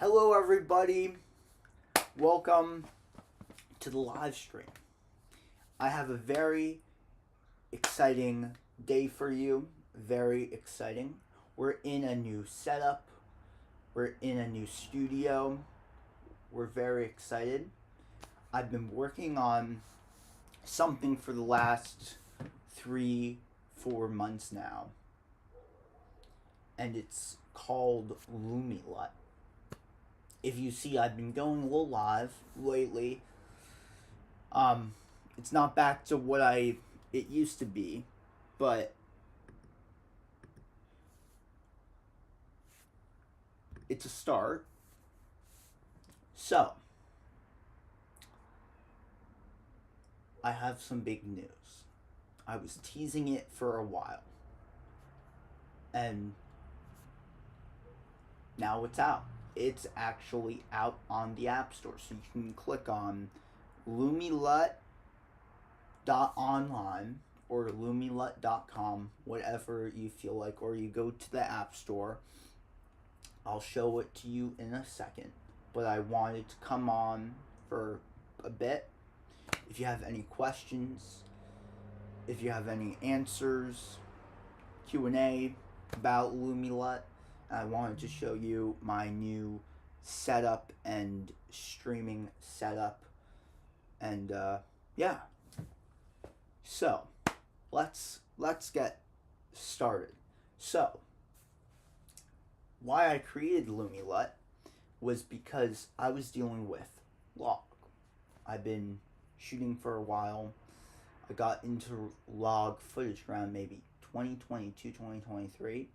Hello, everybody. Welcome to the live stream. I have a very exciting day for you. Very exciting. We're in a new setup. We're in a new studio. We're very excited. I've been working on something for the last 3-4 months now. And it's called Lumi Lut. If you see, I've been going a little live lately. It's not back to what it used to be, but it's a start. So, I have some big news. I was teasing it for a while, and now it's out. It's actually out on the App Store. So you can click on lumilut.online or lumilut.com, whatever you feel like, or you go to the App Store. I'll show it to you in a second, but I wanted to come on for a bit. If you have any questions, if you have any answers, Q&A about Lumi Lut, I wanted to show you my new setup and streaming setup. And yeah. So, let's get started. So, why I created Lumi Lut was because I was dealing with log. I've been shooting for a while. I got into log footage around maybe 2022, 2023.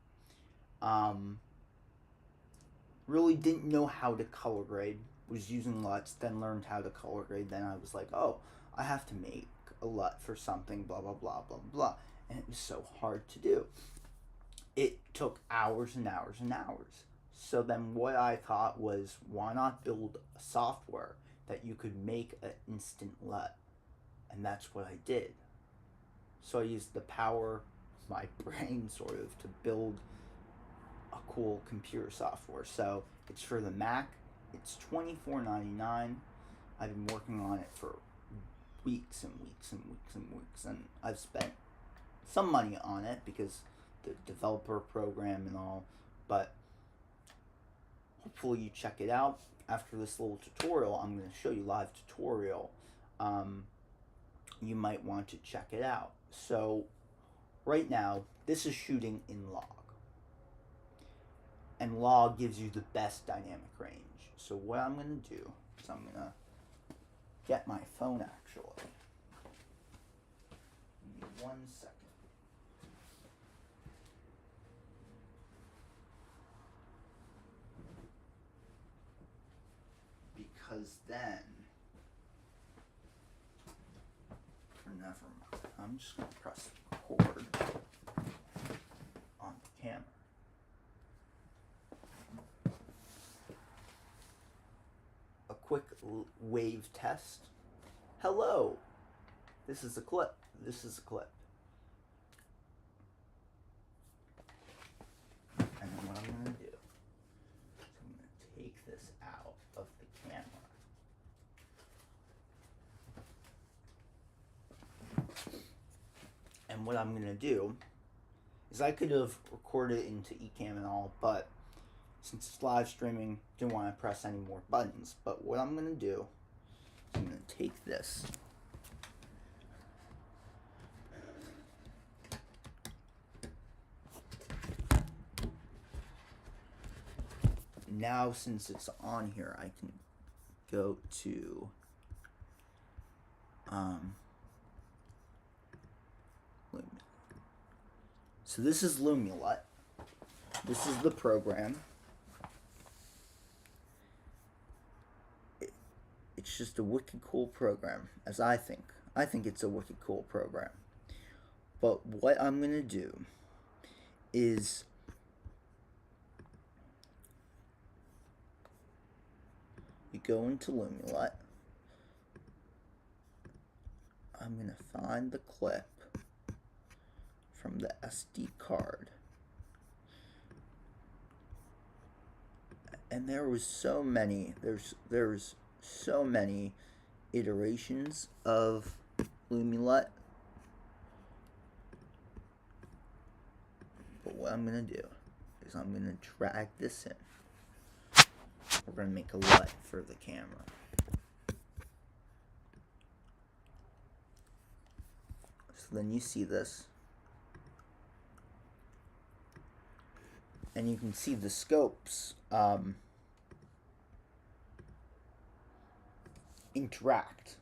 Really didn't know how to color grade. Was using LUTs, then learned how to color grade. Then I was like, oh, I have to make a LUT for something, blah, blah, blah, blah, blah. And it was so hard to do. It took hours and hours and hours. So then what I thought was, why not build a software that you could make an instant LUT? And that's what I did. So I used the power of my brain sort of to build a cool computer software. So it's for the Mac. It's $24.99. I've been working on it for weeks and weeks and weeks and weeks, and I've spent some money on it because the developer program and all, but hopefully you check it out. After this little tutorial, I'm going to show you live tutorial. You might want to check it out. So right now, this is shooting in log. And log gives you the best dynamic range. So what I'm going to do is I'm going to get my phone actually. Give me 1 second. Because then, never mind. I'm just going to press record on the camera. A quick wave test. Hello. This is a clip. This is a clip. And then what I'm going to do is I'm going to take this out of the camera. And what I'm going to do is I could have recorded it into Ecamm and all, but since it's live streaming, didn't want to press any more buttons. But what I'm going to do is I'm going to take this. Now, since it's on here, I can go to Lumi. So this is Lumi Lut. This is the program. It's just a wicked cool program, as I think. I think it's a wicked cool program. But what I'm going to do is you go into Lumi Lut. I'm going to find the clip from the SD card. And there's so many iterations of Lumi Lut. But what I'm gonna do is I'm gonna drag this in. We're gonna make a LUT for the camera. So then you see this, and you can see the scopes interact.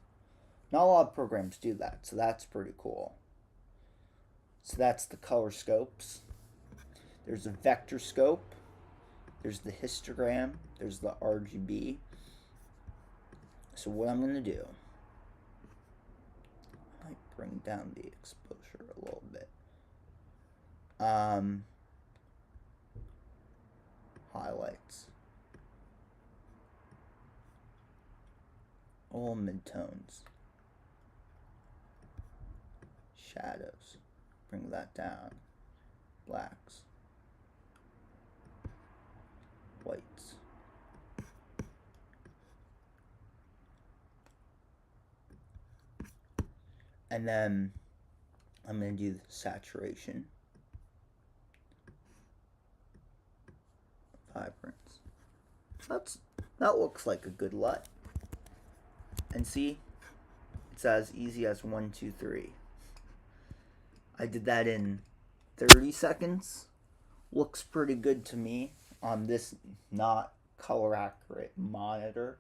Not a lot of programs do that, so that's pretty cool. So that's the color scopes. There's a vector scope. There's the histogram. There's the RGB. So what I'm going to do, I might bring down the exposure a little bit. Highlights. All midtones. Shadows. Bring that down. Blacks. Whites. And then I'm going to do the saturation. Vibrance. That looks like a good LUT. And see, it's as easy as 1, 2, 3. I did that in 30 seconds. Looks pretty good to me on this not color accurate monitor,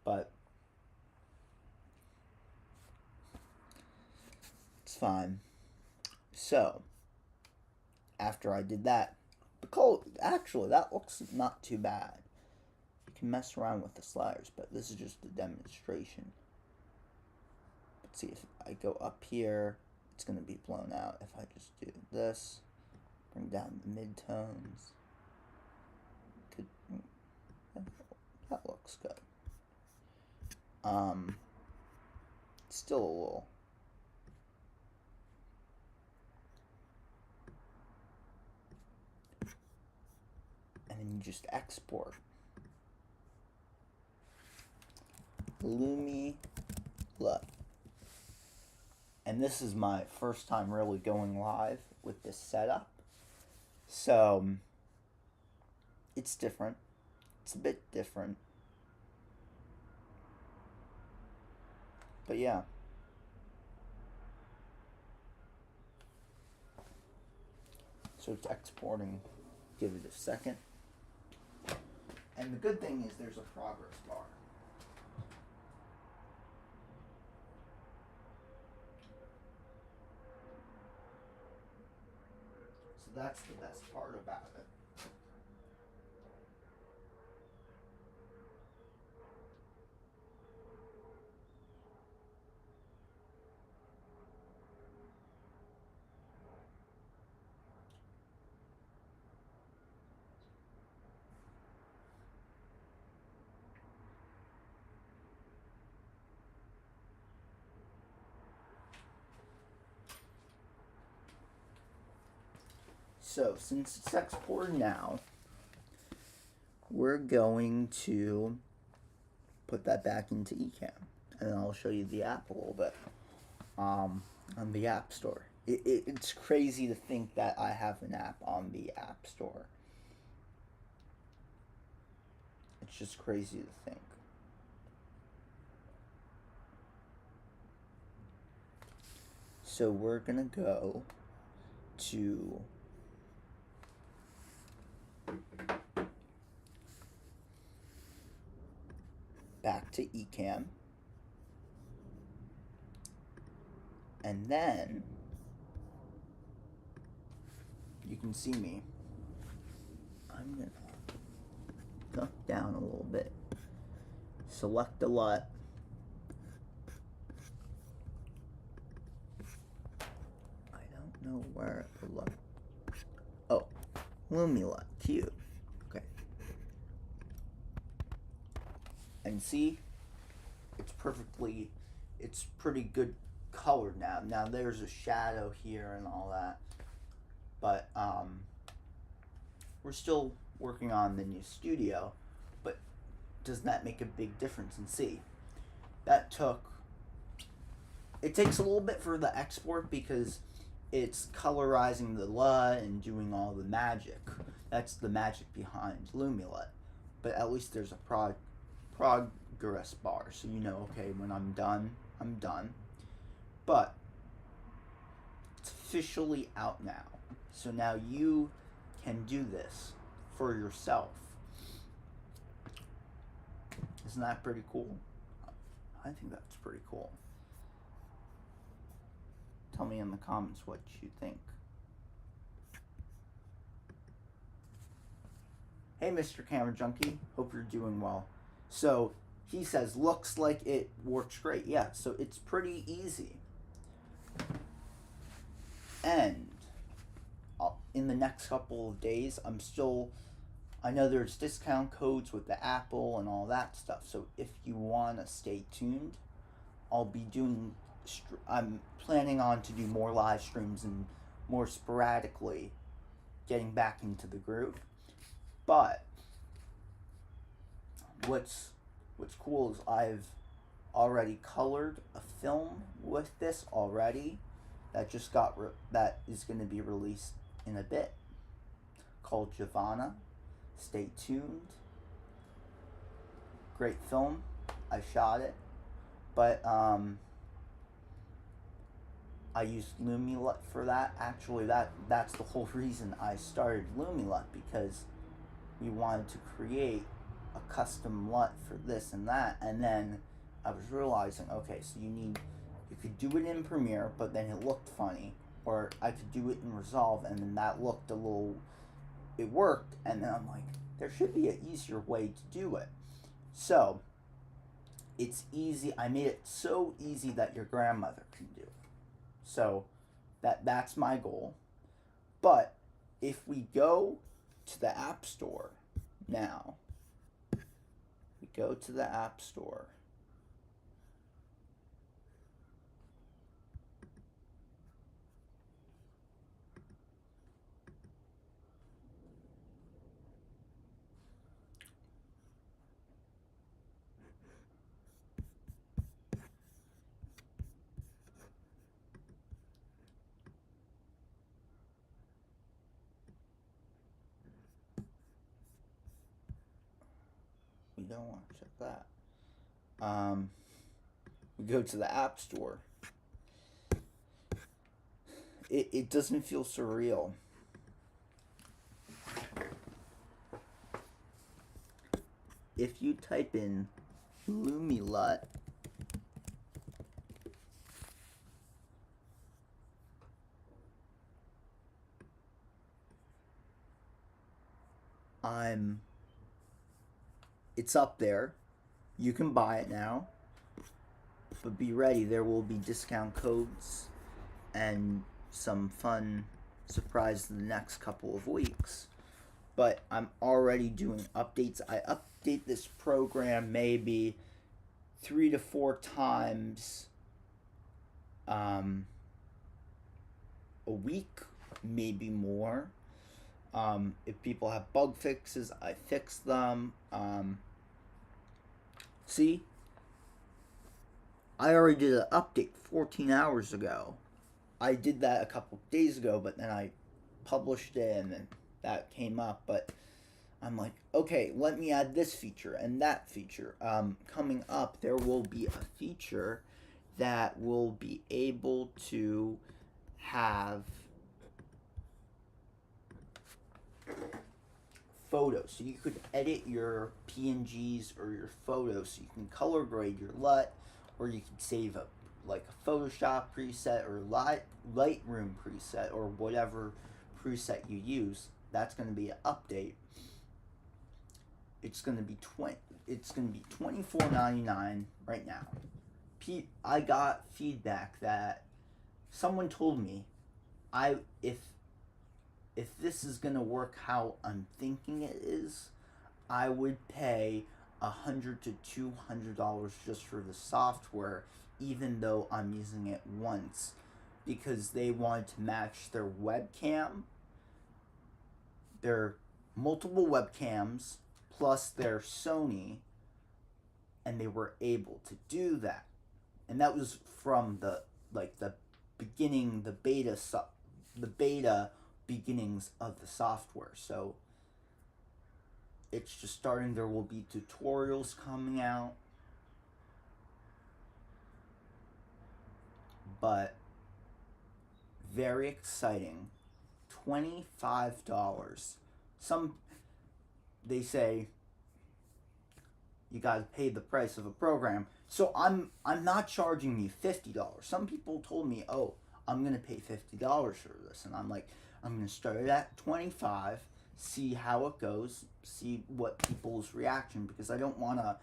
but it's fine. So after I did that, the color, actually that looks not too bad. You can mess around with the sliders, but this is just a demonstration. Let's see, if I go up here, it's going to be blown out. If I just do this, bring down the midtones, that looks good. Still a little. And then you just export. Lumi Lut. And this is my first time really going live with this setup. So it's different. It's a bit different. But yeah. So it's exporting. Give it a second. And the good thing is there's a progress bar. So that's the best part about it. So since it's exported now, we're going to put that back into Ecamm, and then I'll show you the app a little bit on the App Store. It's crazy to think that I have an app on the App Store. It's just crazy to think. So we're gonna go to back to Ecamm, and then you can see me. I'm gonna duck down a little bit, select a LUT, I don't know where the LUT, oh, Lumi Lut, cute, okay, and see, it's pretty good colored now. Now there's a shadow here and all that, but we're still working on the new studio, does that make a big difference? And see, that took, it takes a little bit for the export because it's colorizing the LUT and doing all the magic. That's the magic behind Lumi Lut. But at least there's a progress bar, so you know, okay, when I'm done, I'm done. But it's officially out now. So now you can do this for yourself. Isn't that pretty cool? I think that's pretty cool. Tell me in the comments what you think. Hey, Mr. Camera Junkie. Hope you're doing well. So, he says, looks like it works great. Yeah, so it's pretty easy. And in the next couple of days, I know there's discount codes with the Apple and all that stuff. So if you want to stay tuned, I'm planning on to do more live streams and more sporadically getting back into the groove. But what's cool is I've already colored a film with this already that just that is going to be released in a bit, called Giovanna. Stay tuned. Great film. I shot it, but I used Lumi Lut for that. Actually, that's the whole reason I started Lumi Lut, because we wanted to create a custom LUT for this and that, and then I was realizing, okay, so you could do it in Premiere, but then it looked funny, or I could do it in Resolve, and then that looked it worked, and then I'm like, there should be an easier way to do it. So, it's easy. I made it so easy that your grandmother can do it. So, that's my goal. But, if we go to the App Store now, we go to the App Store. We don't want to check that. We go to the App Store. It doesn't feel surreal. If you type in Lumi Lut, it's up there. You can buy it now, but be ready. There will be discount codes and some fun surprise in the next couple of weeks. But I'm already doing updates. I update this program maybe 3 to 4 times a week, maybe more. If people have bug fixes, I fix them. See, I already did an update 14 hours ago. I did that a couple days ago, but then I published it and then that came up. But I'm like, okay, let me add this feature and that feature. Coming up, there will be a feature that will be able to have photos. So you could edit your PNGs or your photos. So you can color grade your LUT, or you can save a Photoshop preset or Lightroom preset or whatever preset you use. That's going to be an update. It's going to be $24.99 right now. I got feedback that someone told me if this is gonna work how I'm thinking it is, I would pay $100 to $200 just for the software, even though I'm using it once, because they wanted to match their webcam, their multiple webcams, plus their Sony and they were able to do that. And that was from the beginning, the beta beginnings of the software. So it's just starting. There will be tutorials coming out, but very exciting. $25. Some they say you gotta pay the price of a program. So I'm not charging you $50. Some people told me, oh, I'm gonna pay $50 for this, and I'm like, I'm gonna start it at 25, see how it goes, see what people's reaction, because I don't wanna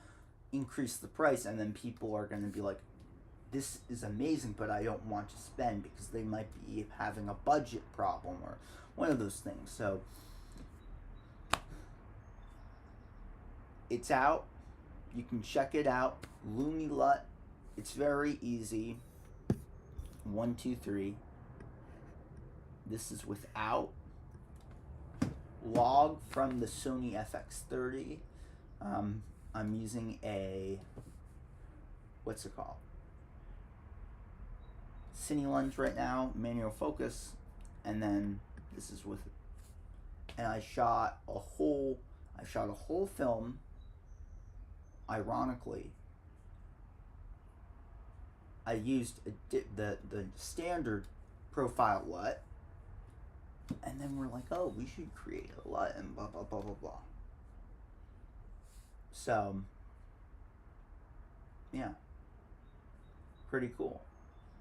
increase the price and then people are gonna be like, this is amazing, but I don't want to spend, because they might be having a budget problem or one of those things. So it's out. You can check it out. Lumi Lut. It's very easy. 1, 2, 3. This is without log from the Sony FX30. I'm using a, what's it called? Cine lens right now, manual focus, and then this is with, and I shot a whole film. Ironically, I used the standard profile LUT, and then we're like, oh, we should create a LUT and blah blah blah blah blah. So yeah, pretty cool.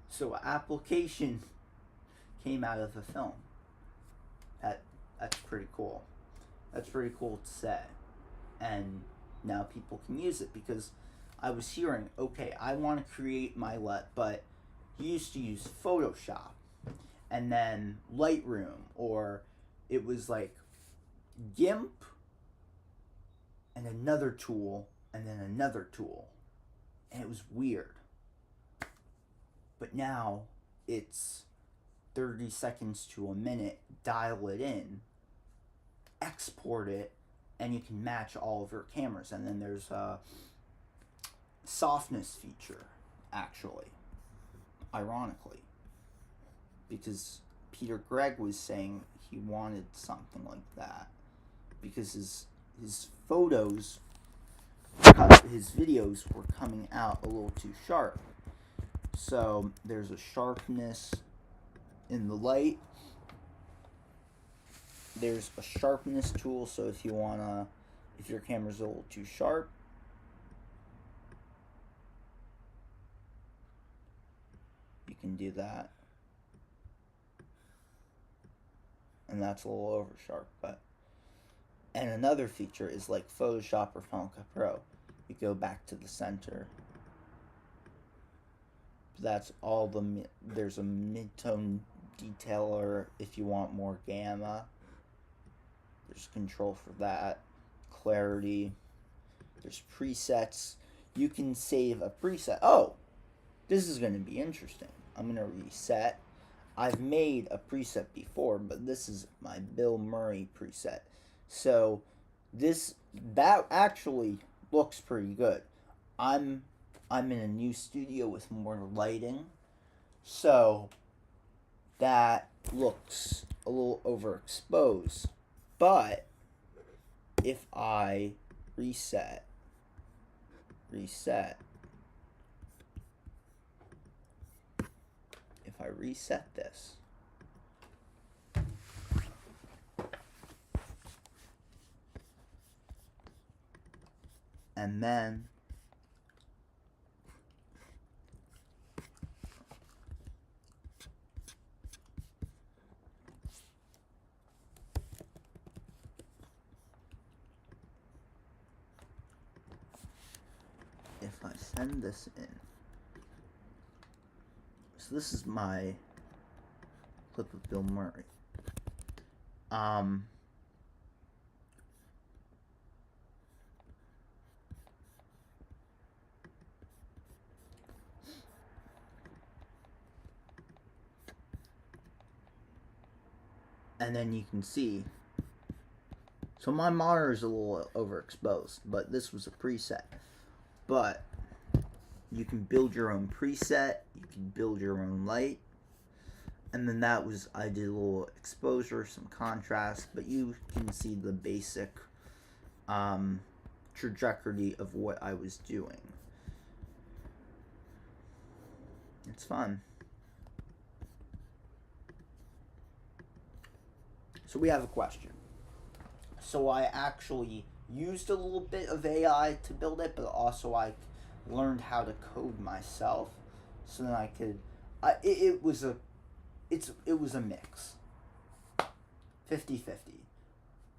So application came out of the film. That's pretty cool. That's pretty cool to say. And now people can use it, because I was hearing, okay, I want to create my LUT, but you used to use Photoshop and then Lightroom, or it was like GIMP and another tool and then another tool, and it was weird. But now it's 30 seconds to a minute, dial it in, export it, and you can match all of your cameras. And then there's a softness feature, actually, ironically, because Peter Gregg was saying he wanted something like that, because his photos, his videos were coming out a little too sharp. So there's a sharpness in the light. There's a sharpness tool, so if your camera's a little too sharp, you can do that. And that's a little over sharp, but. And another feature is like Photoshop or Final Cut Pro. You go back to the center. That's all there's a mid-tone detailer if you want more gamma. There's control for that. Clarity. There's presets. You can save a preset. Oh, this is going to be interesting. I'm going to reset. I've made a preset before, but this is my Bill Murray preset. So that actually looks pretty good. I'm in a new studio with more lighting, so that looks a little overexposed. But if I reset, if I reset this, and then if I send this in, so this is my clip of Bill Murray. And then you can see, so my monitor is a little overexposed, but this was a preset. but you can build your own preset, you can build your own light, and then I did a little exposure, some contrast, but you can see the basic trajectory of what I was doing. It's fun. So we have a question. So I actually used a little bit of AI to build it, but also I learned how to code myself, so then I could. It was a mix, 50-50.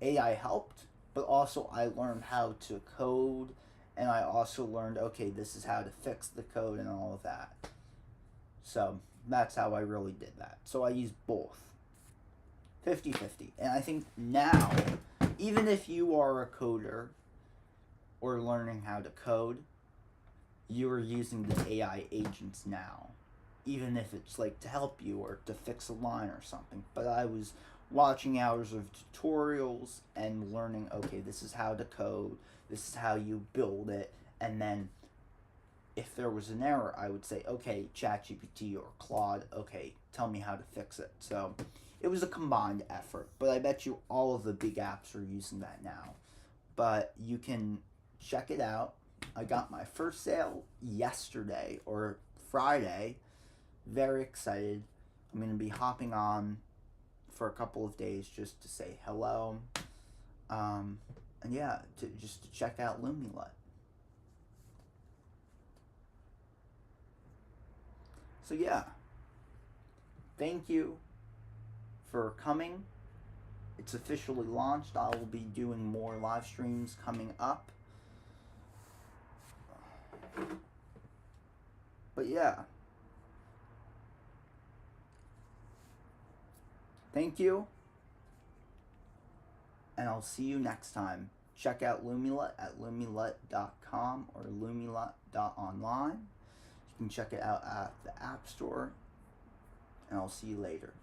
AI helped, but also I learned how to code, and I also learned, okay, this is how to fix the code and all of that. So that's how I really did that. So I used both, 50-50. And I think now, even if you are a coder or learning how to code, you are using the AI agents now, even if it's like to help you or to fix a line or something. But I was watching hours of tutorials and learning, okay, this is how to code, this is how you build it, and then if there was an error, I would say, okay, ChatGPT or Claude, okay, tell me how to fix it. So it was a combined effort, but I bet you all of the big apps are using that now. But you can check it out. I got my first sale yesterday or Friday. Very excited. I'm going to be hopping on for a couple of days just to say hello. And yeah, just to check out Lumi Lut. So yeah, thank you for coming. It's officially launched. I will be doing more live streams coming up. But yeah, thank you, and I'll see you next time. Check out LumiLut at lumilut.com or lumilut.online. You can check it out at the App Store, and I'll see you later.